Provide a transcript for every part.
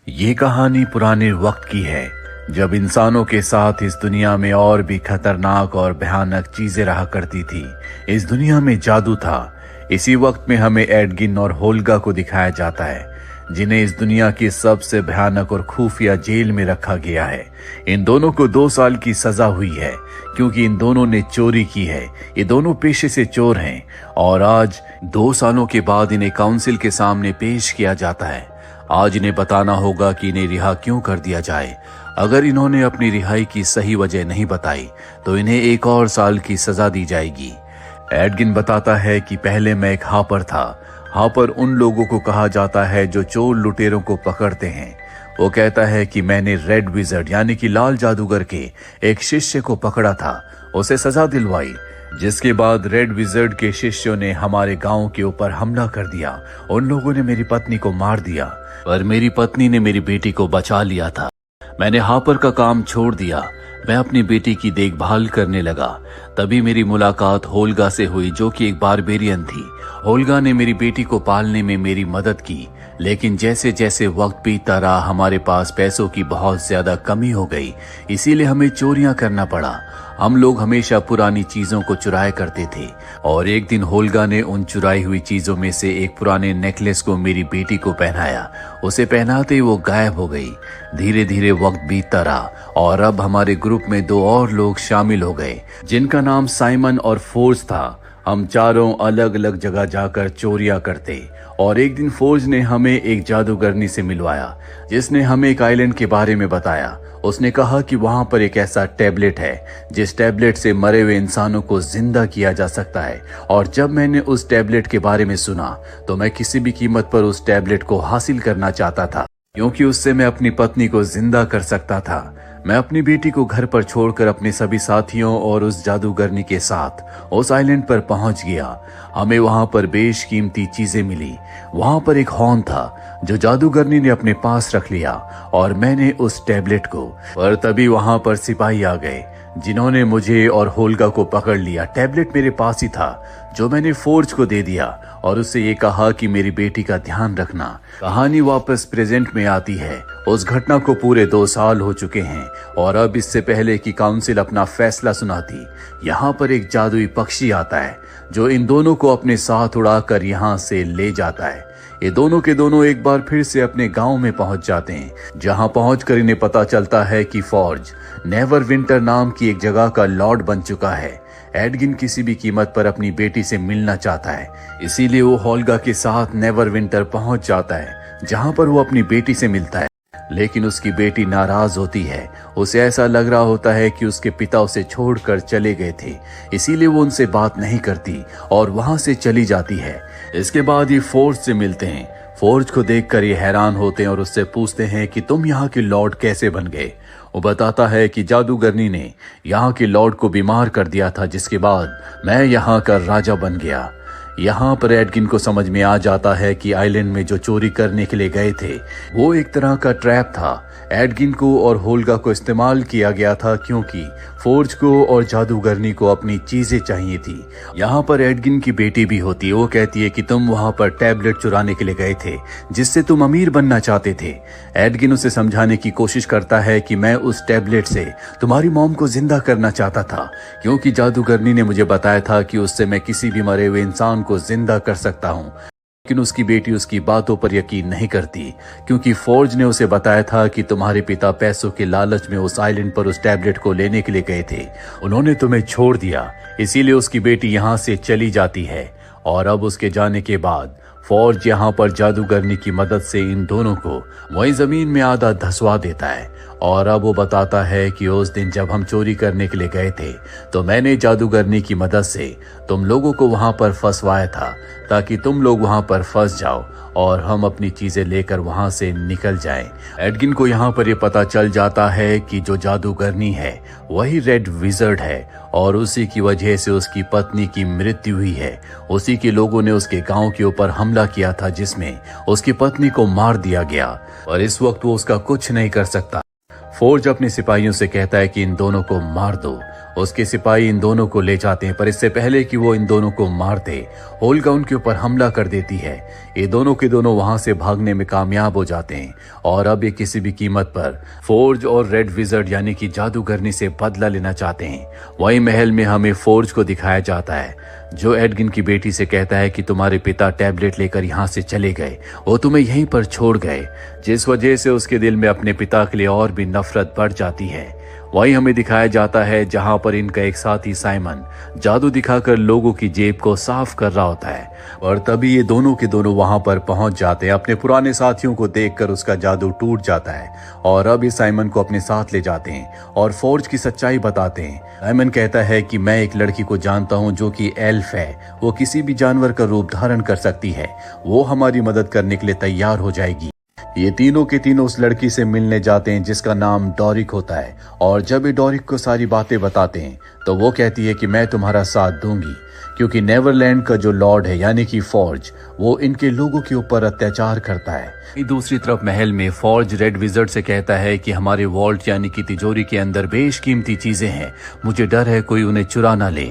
ये कहानी पुराने वक्त की है, जब इंसानों के साथ इस दुनिया में और भी खतरनाक और भयानक चीजें रहा करती थी। इस दुनिया में जादू था। इसी वक्त में हमें एडगिन और होल्गा को दिखाया जाता है, जिन्हें इस दुनिया की सबसे भयानक और खुफिया जेल में रखा गया है। इन दोनों को 2 साल की सजा हुई है, क्योंकि इन दोनों ने चोरी की है। ये दोनों पेशे से चोर हैं और आज 2 सालों के बाद इन्हें काउंसिल के सामने पेश किया जाता है। आज इन्हें बताना होगा कि इन्हें रिहा क्यों कर दिया जाए। अगर इन्होंने अपनी रिहाई की सही वजह नहीं बताई तो इन्हें 1 और साल की सजा दी जाएगी। एडगिन बताता है कि पहले मैं एक हापर था। हापर उन लोगों को कहा जाता है जो चोर लुटेरों को पकड़ते हैं। वो कहता है कि मैंने रेड विजर्ड यानी कि लाल जादूगर के एक शिष्य को पकड़ा था, उसे सजा दिलवाई, जिसके बाद रेड विजर्ड के शिष्यों ने हमारे गांव के ऊपर हमला कर दिया। उन लोगों ने मेरी पत्नी को मार दिया, पर मेरी पत्नी ने मेरी बेटी को बचा लिया था। मैंने हापर का काम छोड़ दिया, मैं अपनी बेटी की देखभाल करने लगा। तभी मेरी मुलाकात होल्गा से हुई, जो कि एक बारबेरियन थी। होल्गा ने मेरी बेटी को पालने में मेरी मदद की, लेकिन जैसे जैसे वक्त बीतता रहा हमारे पास पैसों की बहुत ज्यादा कमी हो गई, इसीलिए हमें चोरियां करना पड़ा। हम लोग हमेशा पुरानी चीजों को चुराया करते थे और एक दिन होल्गा ने उन चुराई हुई चीजों में से एक पुराने नेकलेस को मेरी बेटी को पहनाया। उसे पहनाते ही वो गायब हो गई। धीरे धीरे वक्त बीतता रहा और अब हमारे ग्रुप में 2 और लोग शामिल हो गए, जिनका नाम साइमन और फोर्ज था। हम चारों अलग अलग जगह जाकर चोरियां करते और एक दिन फोर्ज ने हमें एक जादूगरनी से मिलवाया, जिसने हमें एक आइलैंड के बारे में बताया। उसने कहा कि वहां पर एक ऐसा टैबलेट है जिस टैबलेट से मरे हुए इंसानों को जिंदा किया जा सकता है। और जब मैंने उस टैबलेट के बारे में सुना तो मैं किसी भी कीमत पर उस टैबलेट को हासिल करना चाहता था, क्योंकि उससे मैं अपनी पत्नी को जिंदा कर सकता था। मैं अपनी बेटी को घर पर छोड़कर अपने सभी साथियों और उस जादूगरनी के साथ उस आइलैंड पर पहुंच गया। हमें वहां पर बेशकीमती चीजें मिली। वहां पर एक हॉर्न था जो जादूगरनी ने अपने पास रख लिया और मैंने उस टैबलेट को, पर तभी वहां पर सिपाही आ गए, जिन्होंने मुझे और होल्गा को पकड़ लिया। टैबलेट मेरे पास ही था, जो मैंने फोर्ज को दे दिया और उससे ये कहा कि मेरी बेटी का ध्यान रखना। कहानी वापस प्रेजेंट में आती है। उस घटना को पूरे 2 साल हो चुके हैं और अब इससे पहले कि काउंसिल अपना फैसला सुनाती, यहाँ पर एक जादुई पक्षी आता है जो इन दोनों को अपने साथ उड़ाकर यहाँ से ले जाता है। ये दोनों के दोनों एक बार फिर से अपने गांव में पहुंच जाते हैं, जहां पहुंचकर इन्हें पता चलता है कि फॉर्ज नेवरविंटर नाम की एक जगह का लॉर्ड बन चुका है। एडगिन किसी भी कीमत पर अपनी बेटी से मिलना चाहता है, इसीलिए वो होल्गा के साथ नेवरविंटर पहुंच जाता है, जहां पर वो अपनी बेटी से मिलता है। लेकिन उसकी बेटी नाराज होती है। उसे ऐसा लग रहा होता है कि उसके पिता उसे छोड़कर चले गए थे, इसीलिए वो उनसे बात नहीं करती और वहां से चली जाती है। इसके बाद ये फोर्ज से मिलते हैं। फोर्ज को देखकर ये हैरान होते हैं और उससे पूछते हैं कि तुम यहाँ के लॉर्ड कैसे बन गए। वो बताता है कि जादूगरनी ने यहाँ के लॉर्ड को बीमार कर दिया था, जिसके बाद मैं यहाँ का राजा बन गया। यहाँ पर एडगिन को समझ में आ जाता है कि आइलैंड में जो चोरी करने के लिए गए थे वो एक तरह का ट्रैप था। एडगिन को और होल्गा को इस्तेमाल किया गया था, क्योंकि फोर्ज को और जादूगरनी को अपनी चीजें चाहिए थी। यहाँ पर एडगिन की बेटी भी होती है। वो कहती है कि तुम वहां पर टैबलेट चुराने के लिए गए थे, जिससे तुम अमीर बनना चाहते थे। एडगिन उसे समझाने की कोशिश करता है कि मैं उस टैबलेट से तुम्हारी मॉम को जिंदा करना चाहता था, क्योंकि जादूगरनी ने मुझे बताया था कि उससे मैं किसी भी मरे हुए इंसान को जिंदा कर सकता हूँ। लेकिन उसकी बेटी उसकी बातों पर यकीन नहीं करती, क्योंकि फोर्ज ने उसे बताया था कि तुम्हारे पिता पैसों के लालच में उस आइलैंड पर उस टैबलेट को लेने के लिए गए थे। उन्होंने तुम्हें छोड़ दिया, इसीलिए उसकी बेटी यहाँ से चली जाती है। और अब उसके जाने के बाद फोर्ज यहाँ पर जादूगरनी की मदद से इन दोनों को वही जमीन में आधा धंसवा देता है। और अब वो बताता है कि उस दिन जब हम चोरी करने के लिए गए थे तो मैंने जादूगरनी की मदद से तुम लोगों को वहां पर फंसवाया था, ताकि तुम लोग वहां पर फंस जाओ और हम अपनी चीजें लेकर वहां से निकल जाएं। एडगिन को यहाँ पर ये पता चल जाता है कि जो जादूगरनी है वही रेड विजर्ड है और उसी की वजह से उसकी पत्नी की मृत्यु हुई है। उसी के लोगों ने उसके गांव के ऊपर हमला किया था, जिसमें उसकी पत्नी को मार दिया गया और इस वक्त वो उसका कुछ नहीं कर सकता। फोर्ज अपने सिपाहियों से कहता है कि इन दोनों को मार दो। उसके सिपाही इन दोनों को ले जाते हैं, पर इससे पहले कि वो इन दोनों को मार दे, होल्गा उनके ऊपर हमला कर देती है। ये दोनों के दोनों वहां से भागने में कामयाब हो जाते हैं और अब ये किसी भी कीमत पर फोर्ज और रेड विजर्ड यानी कि जादूगरनी से बदला लेना चाहते हैं। वही महल में हमें फोर्ज को दिखाया जाता है, जो एडगिन की बेटी से कहता है कि तुम्हारे पिता टैबलेट लेकर यहाँ से चले गए, वो तुम्हें यहीं पर छोड़ गए, जिस वजह से उसके दिल में अपने पिता के लिए और भी नफरत बढ़ जाती है। वहीं हमें दिखाया जाता है जहां पर इनका एक साथी साइमन जादू दिखाकर लोगों की जेब को साफ कर रहा होता है, और तभी ये दोनों के दोनों वहां पर पहुंच जाते हैं। अपने पुराने साथियों को देखकर उसका जादू टूट जाता है और अब ये साइमन को अपने साथ ले जाते हैं और फोर्ज की सच्चाई बताते हैं। साइमन कहता है कि मैं एक लड़की को जानता हूं जो कि एल्फ है, वो किसी भी जानवर का रूप धारण कर सकती है, वो हमारी मदद करने के लिए तैयार हो जाएगी। ये तीनों के तीनों उस लड़की से मिलने जाते हैं जिसका नाम डोरिक होता है, और जब ये डोरिक को सारी बातें बताते हैं तो वो कहती है कि मैं तुम्हारा साथ दूंगी, क्योंकि नेवरलैंड का जो लॉर्ड है यानी कि फॉर्ज, वो इनके लोगों के ऊपर अत्याचार करता है। दूसरी तरफ महल में फॉर्ज रेड विजर्ड से कहता है कि हमारे वॉल्ट यानी कि तिजोरी के अंदर बेशकीमती चीजें हैं, मुझे डर है कोई उन्हें चुरा ना ले।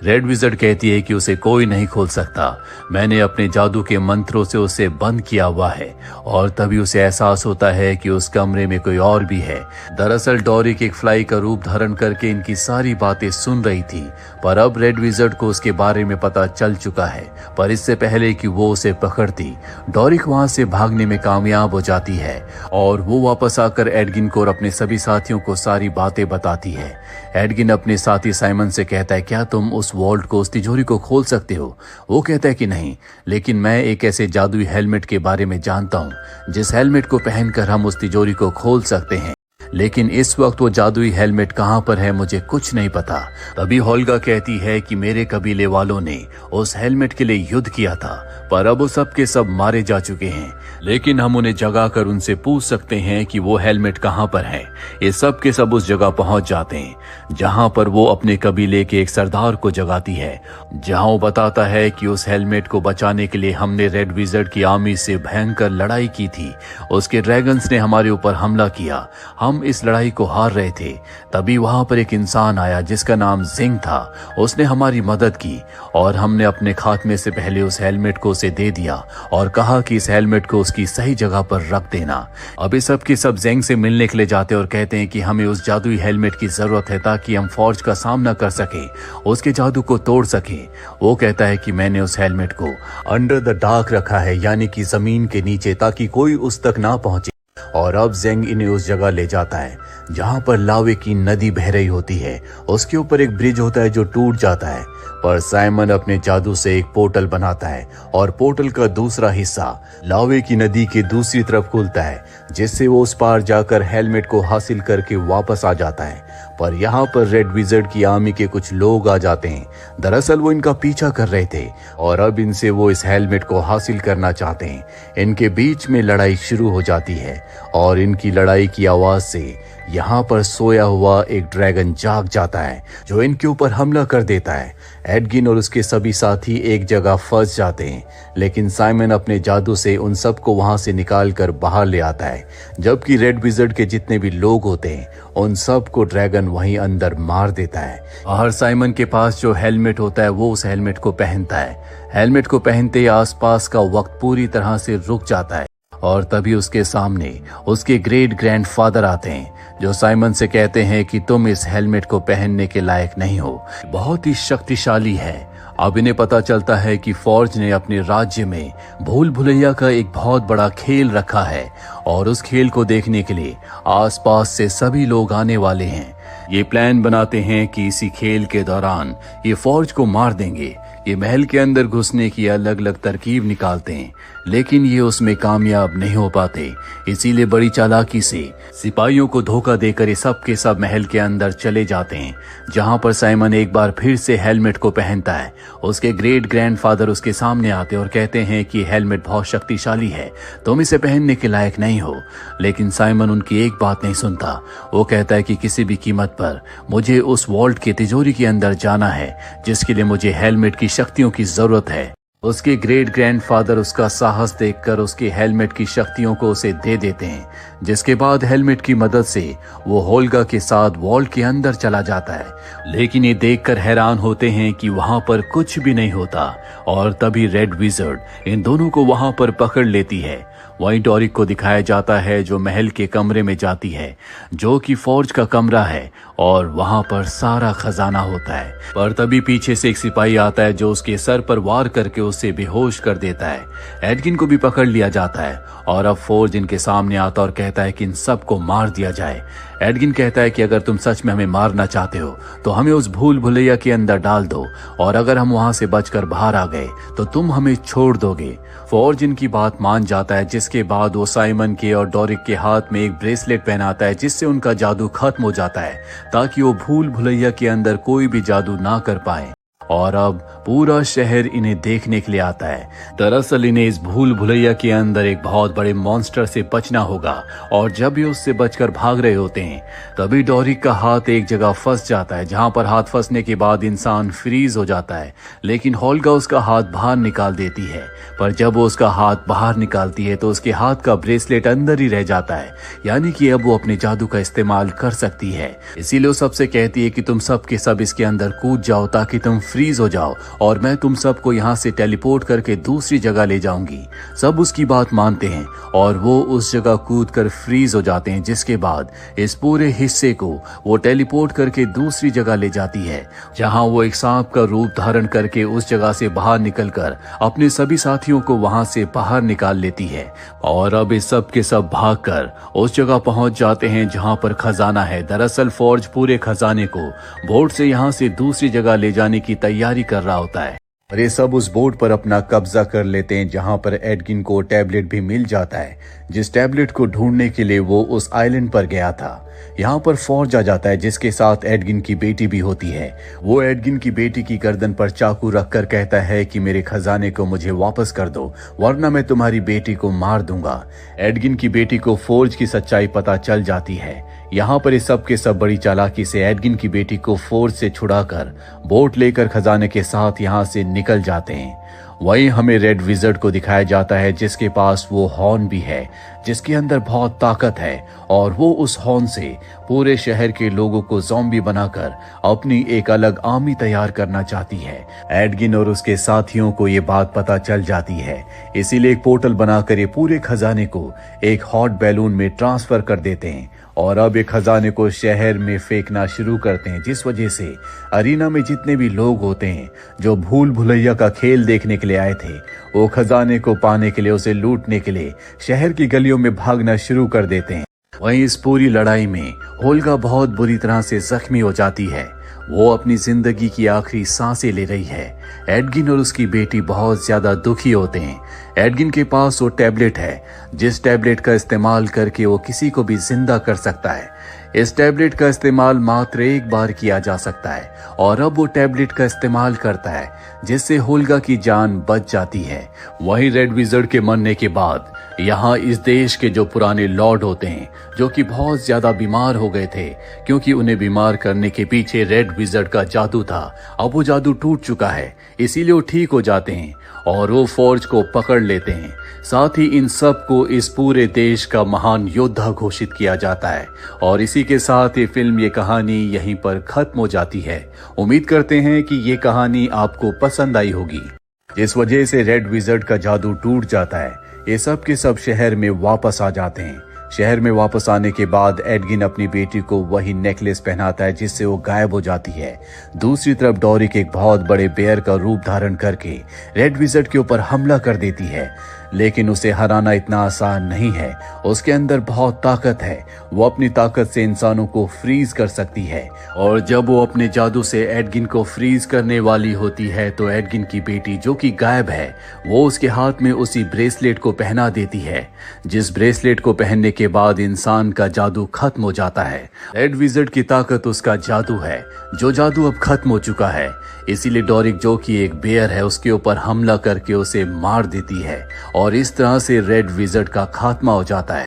रेड विजर्ड कहती है कि उसे कोई नहीं खोल सकता, मैंने अपने जादू के मंत्रों से उसे बंद किया हुआ है। और तभी उसे एहसास होता है कि उस कमरे में कोई और भी है। दरअसल डोरिक एक फ्लाई का रूप धारण करके इनकी सारी बातें सुन रही थी, पर अब रेड विजर्ड को उसके बारे में पता चल चुका है। पर इससे पहले कि वो उसे पकड़ती, डोरिक वहां से भागने में कामयाब हो जाती है और वो वापस आकर एडगिन को और अपने सभी साथियों को सारी बातें बताती है। एडगिन अपने साथी साइमन से कहता है, क्या तुम उस वॉल्ट को, उस तिजोरी को खोल सकते हो? वो कहता है कि नहीं, लेकिन मैं एक ऐसे जादुई हेलमेट के बारे में जानता हूँ जिस हेलमेट को पहनकर हम उस तिजोरी को खोल सकते हैं। लेकिन इस वक्त वो जादुई हेलमेट कहाँ पर है मुझे कुछ नहीं पता। तभी होल्गा कहती है कि मेरे कबीले वालों ने उस हेलमेट के लिए युद्ध किया था, पर अब वो सब के सब मारे जा चुके हैं, लेकिन हम उन्हें जगाकर उनसे पूछ सकते हैं कि वो हेलमेट कहाँ पर है। ये सब के सब उस जगह पहुंच जाते हैं जहां पर वो अपने कबीले के एक सरदार को जगाती है, जहां वो बताता है कि उस हेलमेट को बचाने के लिए हमने रेड विजर्ड की आर्मी से भयंकर लड़ाई की थी, उसके ड्रैगन्स ने हमारे ऊपर हमला किया, हम इस लड़ाई को हार रहे थे। तभी वहां पर एक इंसान आया जिसका नाम जिंग था, उसने हमारी मदद की और हमने अपने खात्मे से पहले उस हेलमेट को उसे दे दिया और कहा कि इस हेलमेट को उसकी सही जगह पर रख देना। अब इस सब के सब जिंग से मिलने के लिए जाते और कहते हैं कि हमें उस जादुई हेलमेट की जरूरत है ताकि हम फौज का सामना कर सके, उसके जादू को तोड़ सके। वो कहता है कि मैंने उस हेलमेट को अंडर द डार्क रखा है, यानी कि जमीन के नीचे, ताकि कोई उस तक ना पहुंचे। और अब जेंग इन्हें उस जगह ले जाता है जहां पर लावे की नदी बह रही होती है। उसके ऊपर एक ब्रिज होता है जो टूट जाता है, पर साइमन अपने जादू से एक पोर्टल बनाता है और पोर्टल का दूसरा हिस्सा लावे की नदी के दूसरी तरफ खुलता है, जिससे वो उस पार जाकर हेलमेट को हासिल करके वापस आ जाता है। पर यहाँ पर रेड विजर्ड की आर्मी के कुछ लोग आ जाते हैं। दरअसल वो इनका पीछा कर रहे थे और अब इनसे वो इस हेलमेट को हासिल करना चाहते हैं। इनके बीच में लड़ाई शुरू हो जाती है और इनकी लड़ाई की आवाज से यहाँ पर सोया हुआ एक ड्रैगन जाग जाता है जो इनके ऊपर हमला कर देता है। एडगिन और उसके सभी साथी एक जगह फंस जाते हैं, लेकिन साइमन अपने जादू से उन सबको वहां से निकाल कर बाहर ले आता है, जबकि रेड विजर्ड के जितने भी लोग होते हैं उन सबको ड्रैगन वहीं अंदर मार देता है। बाहर साइमन के पास जो हेलमेट होता है वो उस हेलमेट को पहनता है। हेलमेट को पहनते ही आसपास का वक्त पूरी तरह से रुक जाता है और तभी उसके सामने उसके ग्रेट ग्रैंडफादर आते हैं जो साइमन से कहते हैं कि तुम इस हेलमेट को पहनने के लायक नहीं हो, बहुत ही शक्तिशाली है। अब इन्हें पता चलता है कि फौज ने अपने राज्य में भूल भुलैया का एक बहुत बड़ा खेल रखा है और उस खेल को देखने के लिए आसपास से सभी लोग आने वाले हैं। ये प्लान बनाते हैं कि इसी खेल के दौरान ये फौज को मार देंगे। ये महल के अंदर घुसने की अलग अलग तरकीब निकालते हैं, लेकिन ये उसमें कामयाब नहीं हो पाते। इसीलिए बड़ी चालाकी से सिपाहियों को धोखा देकर ये सब के सब महल के अंदर चले जाते हैं, जहां पर साइमन एक बार फिर से हेलमेट को पहनता है। उसके ग्रेट ग्रैंडफादर उसके सामने आते और कहते हैं कि हेलमेट बहुत शक्तिशाली है, तुम इसे पहनने के लायक नहीं हो। लेकिन साइमन उनकी एक बात नहीं सुनता। वो कहता है कि किसी भी कीमत पर मुझे उस वॉल्ट के तिजोरी के अंदर जाना है, जिसके लिए मुझे हेलमेट की शक्तियों की जरूरत है। उसके ग्रेट ग्रैंडफादर उसका साहस देखकर उसके हेलमेट की शक्तियों को उसे दे देते हैं, जिसके बाद हेलमेट की मदद से वो होल्गा के साथ वॉल्ट के अंदर चला जाता है। लेकिन ये देखकर हैरान होते हैं कि वहां पर कुछ भी नहीं होता और तभी रेड विजर्ड इन दोनों को वहां पर पकड़ लेती है। वहीं डोरिक को दिखाया जाता है जो महल के कमरे में जाती है, जो कि फौज का कमरा है और वहां पर सारा खजाना होता है। पर तभी पीछे से एक सिपाही आता है जो उसके सर पर वार करके उसे बेहोश कर देता है। एडगिन को भी पकड़ लिया जाता है और अब फौज इनके सामने आता और कहता है कि इन सबको मार दिया जाए। एडगिन कहता है कि अगर तुम सच में हमें मारना चाहते हो तो हमें उस भूल भुलैया के अंदर डाल दो और अगर हम वहां से बचकर बाहर आ गए तो तुम हमें छोड़ दोगे। फौज इनकी बात मान जाता है, जिसके बाद वो साइमन के और डोरिक के हाथ में एक ब्रेसलेट पहनाता है जिससे उनका जादू खत्म हो जाता है ताकि वो भूल भुलैया के अंदर कोई भी जादू ना कर पाए। और अब पूरा शहर इन्हें देखने के लिए आता है। दरअसल इन्हें इस भूल भुलैया के अंदर एक बहुत बड़े मॉन्स्टर से बचना होगा और जब ये उससे बचकर भाग रहे होते हैं तभी डोरिक का हाथ एक जगह फंस जाता है, जहां पर हाथ फंसने के बाद इंसान फ्रीज हो जाता है। लेकिन होल्गा उसका हाथ बाहर निकाल देती है, पर जब वो उसका हाथ बाहर निकालती है तो उसके हाथ का ब्रेसलेट अंदर ही रह जाता है, यानी कि अब वो अपने जादू का इस्तेमाल कर सकती है। इसीलिए वो सबसे कहती है कि तुम सब के सब इसके अंदर कूद जाओ ताकि तुम फ्रीज हो जाओ और मैं तुम सबको यहाँ से टेलीपोर्ट करके दूसरी जगह ले जाऊंगी। सब उसकी बात मानते हैं और वो उस जगह कूद कर फ्रीज हो जाते हैं, जिसके बाद इस पूरे हिस्से को वो टेलीपोर्ट करके दूसरी जगह ले जाती है, जहां वो एक सांप का रूप धारण करके उस जगह से बाहर निकलकर अपने सभी साथियों को वहां से बाहर निकाल लेती है। और अब इस सब के सब भागकर उस जगह पहुंच जाते हैं जहां पर खजाना है। दरअसल फौज पूरे खजाने को बोट से यहाँ से दूसरी जगह ले जाने की तैयारी कर रहा होता है और ये सब उस बोट पर अपना कब्जा कर लेते हैं, जहां पर एडगिन को टैबलेट भी मिल जाता है, जिस टैबलेट को ढूंढने के लिए वो उस आइलैंड पर गया था। यहाँ पर फौज आ जाता है जिसके साथ एडगिन की बेटी भी होती है। वो एडगिन की बेटी की गर्दन पर चाकू रखकर कहता है कि मेरे खजाने को मुझे वापस कर दो वरना मैं तुम्हारी बेटी को मार दूंगा। एडगिन की बेटी को फौज की सच्चाई पता चल जाती है। यहाँ पर इस सब के सब बड़ी चालाकी से एडगिन की बेटी को फौज से छुड़ाकर बोट लेकर खजाने के साथ यहाँ से निकल जाते हैं। वहीं हमें रेड विजर्ड को दिखाया जाता है जिसके पास वो हॉर्न भी है जिसके अंदर बहुत ताकत है और वो उस हॉर्न से पूरे शहर के लोगों को ज़ॉम्बी बनाकर अपनी एक अलग आर्मी तैयार करना चाहती है। एडगिन और उसके साथियों को ये बात पता चल जाती है, इसीलिए एक पोर्टल बनाकर ये पूरे खजाने को एक हॉट बैलून में ट्रांसफर कर देते हैं और अब एक खजाने को शहर में फेंकना शुरू करते हैं, जिस वजह से अरीना में जितने भी लोग होते हैं जो भूल भुलैया का खेल देखने के लिए आए थे, वो खजाने को पाने के लिए, उसे लूटने के लिए शहर की गलियों में भागना शुरू कर देते हैं। वहीं इस पूरी लड़ाई में होल्गा बहुत बुरी तरह से जख्मी हो जाती है। वो अपनी जिंदगी की आखिरी सांसें ले रही है। एडगिन और उसकी बेटी बहुत ज्यादा दुखी होते हैं। एडगिन के पास वो टैबलेट है जिस टैबलेट का इस्तेमाल करके वो किसी को भी जिंदा कर सकता है। इस टैबलेट का इस्तेमाल मात्र एक बार किया जा सकता है और अब वो टैबलेट का इस्तेमाल करता है जिससे होल्गा की जान बच जाती है। वहीं रेड विजर्ड के मरने के बाद यहाँ इस देश के जो पुराने लॉर्ड होते हैं जो कि बहुत ज्यादा बीमार हो गए थे, क्योंकि उन्हें बीमार करने के पीछे रेड विजर्ड का जादू था, अब वो जादू टूट चुका है, इसीलिए वो ठीक हो जाते हैं और वो फौज को पकड़ लेते हैं। साथ ही इन सब को इस पूरे देश का महान योद्धा घोषित किया जाता है और इसी के साथ ये फिल्म, ये कहानी यहीं पर खत्म हो जाती है। उम्मीद करते हैं कि ये कहानी आपको पसंद आई होगी। जिस वजह से रेड विजर्ड का जादू टूट जाता है, ये सब के सब शहर में वापस आ जाते हैं। शहर में वापस आने के बाद एडगिन अपनी बेटी को वही नेकलेस पहनाता है जिससे वो गायब हो जाती है। दूसरी तरफ डोरिक एक बहुत बड़े बेयर का रूप धारण करके रेड विजर्ड के ऊपर हमला कर देती है, लेकिन उसे हराना इतना आसान नहीं है। उसके अंदर बहुत ताकत है, वो अपनी ताकत से इंसानों को फ्रीज कर सकती है और जब वो अपने जादू से एडगिन को फ्रीज करने वाली होती है तो एडगिन की बेटी जो कि गायब है, वो उसके हाथ में उसी ब्रेसलेट को पहना देती है, जिस ब्रेसलेट को पहनने के बाद इंसान का जादू खत्म हो जाता है। रेड विजर्ड की ताकत उसका जादू है, जो जादू अब खत्म हो चुका है। इसीलिए डोरिक जो कि एक बेयर है उसके ऊपर हमला करके उसे मार देती है और इस तरह से रेड विजर्ड का खात्मा हो जाता है।